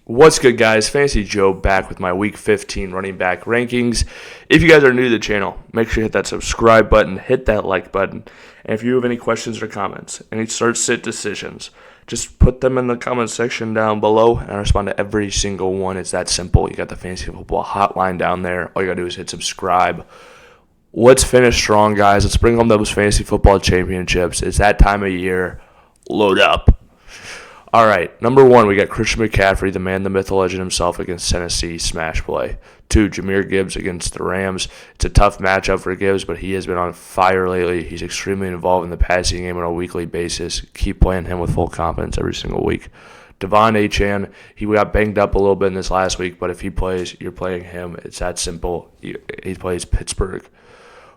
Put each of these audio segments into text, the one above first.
What's good, guys? Fantasy Joe back with my Week 15 running back rankings. If you guys are new to the channel, make sure you hit that subscribe button, hit that like button. And if you have any questions or comments, any start-sit decisions, just put them in the comment section down below, and I respond to every single one. It's that simple. You got the Fantasy Football hotline down there. All you got to do is hit subscribe. Let's finish strong, guys. Let's bring home those Fantasy Football championships. It's that time of year. Load up. All right, number 1, we got Christian McCaffrey, the man, the myth, the legend himself, against Tennessee, smash play. 2, Jahmyr Gibbs against the Rams. It's a tough matchup for Gibbs, but he has been on fire lately. He's extremely involved in the passing game on a weekly basis. Keep playing him with full confidence every single week. Devon Achane, he got banged up a little bit in this last week, but if he plays, you're playing him. It's that simple. He plays Pittsburgh.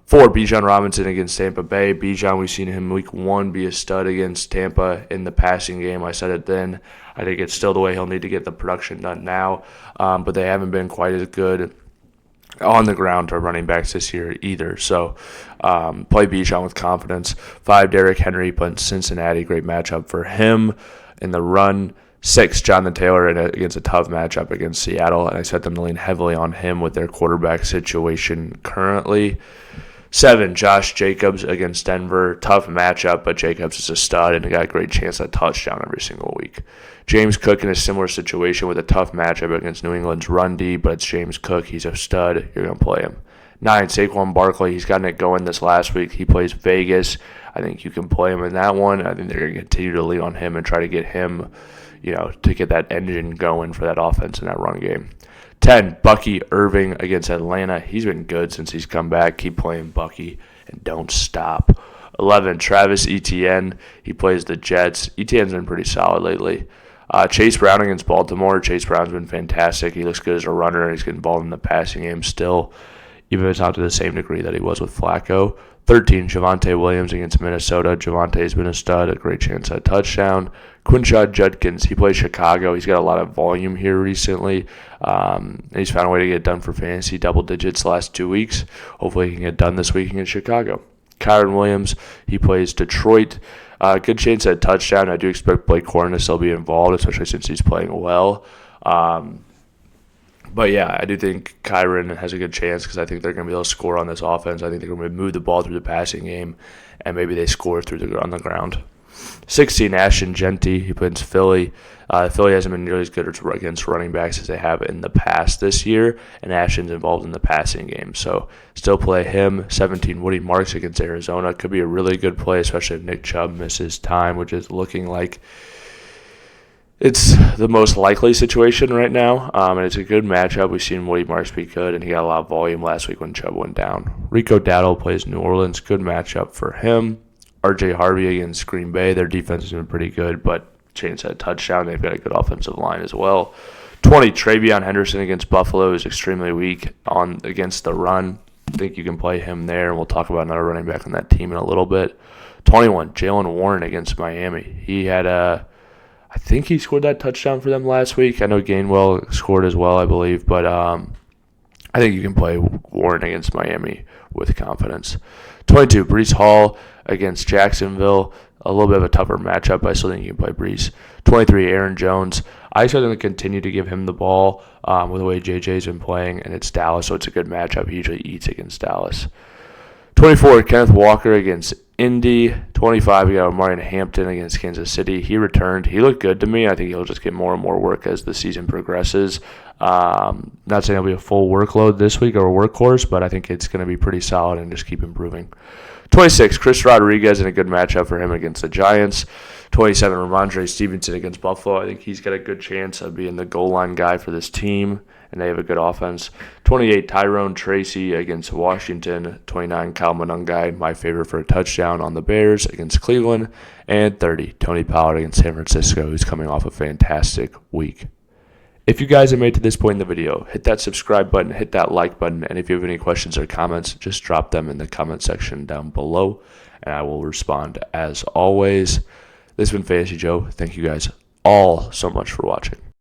4, Bijan Robinson against Tampa Bay. Bijan, we've seen him week 1 be a stud against Tampa in the passing game. I said it then. I think it's still the way he'll need to get the production done now. But they haven't been quite as good on the ground to running backs this year either. So play Bijan with confidence. 5, Derrick Henry, but Cincinnati, great matchup for him in the run. 6, Jonathan Taylor against a tough matchup against Seattle. And I set them to lean heavily on him with their quarterback situation currently. 7, Josh Jacobs against Denver. Tough matchup, but Jacobs is a stud and he got a great chance at a touchdown every single week. James Cook in a similar situation with a tough matchup against New England's run D, but it's James Cook. He's a stud. You're going to play him. 9, Saquon Barkley. He's gotten it going this last week. He plays Vegas. I think you can play him in that one. I think they're going to continue to lean on him and try to get him, to get that engine going for that offense in that run game. 10, Bucky Irving against Atlanta. He's been good since he's come back. Keep playing Bucky and don't stop. 11, Travis Etienne. He plays the Jets. Etienne's been pretty solid lately. Chase Brown against Baltimore. Chase Brown's been fantastic. He looks good as a runner. He's getting involved in the passing game still, even if it's not to the same degree that he was with Flacco. 13, Javonte Williams against Minnesota. Javonte's been a stud, a great chance at a touchdown. Quinshad Judkins, he plays Chicago. He's got a lot of volume here recently. He's found a way to get it done for fantasy, double digits the last 2 weeks. Hopefully he can get done this week against Chicago. Kyron Williams, he plays Detroit. Good chance at a touchdown. I do expect Blake Corum to still be involved, especially since he's playing well. But yeah, I do think Kyron has a good chance because I think they're going to be able to score on this offense. I think they're going to move the ball through the passing game, and maybe they score on the ground. 16, Ashton Jeanty. He plays Philly. Philly hasn't been nearly as good against running backs as they have in the past this year, and Ashton's involved in the passing game. So still play him. 17, Woody Marks against Arizona. Could be a really good play, especially if Nick Chubb misses time, which is looking like it's the most likely situation right now, and it's a good matchup. We've seen Woody Marks be good, and he got a lot of volume last week when Chubb went down. Rico Dowdle plays New Orleans. Good matchup for him. RJ Harvey against Green Bay. Their defense has been pretty good, but chance at a touchdown. They've got a good offensive line as well. 20, Travion Henderson against Buffalo is extremely weak against the run. I think you can play him there, and we'll talk about another running back on that team in a little bit. 21, Jaylen Warren against Miami. He had I think he scored that touchdown for them last week. I know Gainwell scored as well, I believe, but I think you can play Warren against Miami with confidence. 22, Breece Hall against Jacksonville. A little bit of a tougher matchup, but I still think you can play Breece. 23, Aaron Jones. I expect them to continue to give him the ball with the way JJ's been playing, and it's Dallas, so it's a good matchup. He usually eats against Dallas. 24, Kenneth Walker against Indy. 25, we got Omarion Hampton against Kansas City. He returned. He looked good to me. I think he'll just get more and more work as the season progresses. Not saying it'll be a full workload this week or a workhorse, but I think it's going to be pretty solid and just keep improving. 26, Chris Rodriguez in a good matchup for him against the Giants. 27, Ramondre Stevenson against Buffalo. I think he's got a good chance of being the goal line guy for this team, and they have a good offense. 28, Tyrone Tracy against Washington. 29, Kyle Monangai, my favorite for a touchdown on the Bears against Cleveland. And 30, Tony Pollard against San Francisco, who's coming off a fantastic week. If you guys have made it to this point in the video, hit that subscribe button, hit that like button, and if you have any questions or comments, just drop them in the comment section down below, and I will respond as always. This has been Fantasy Joe. Thank you guys all so much for watching.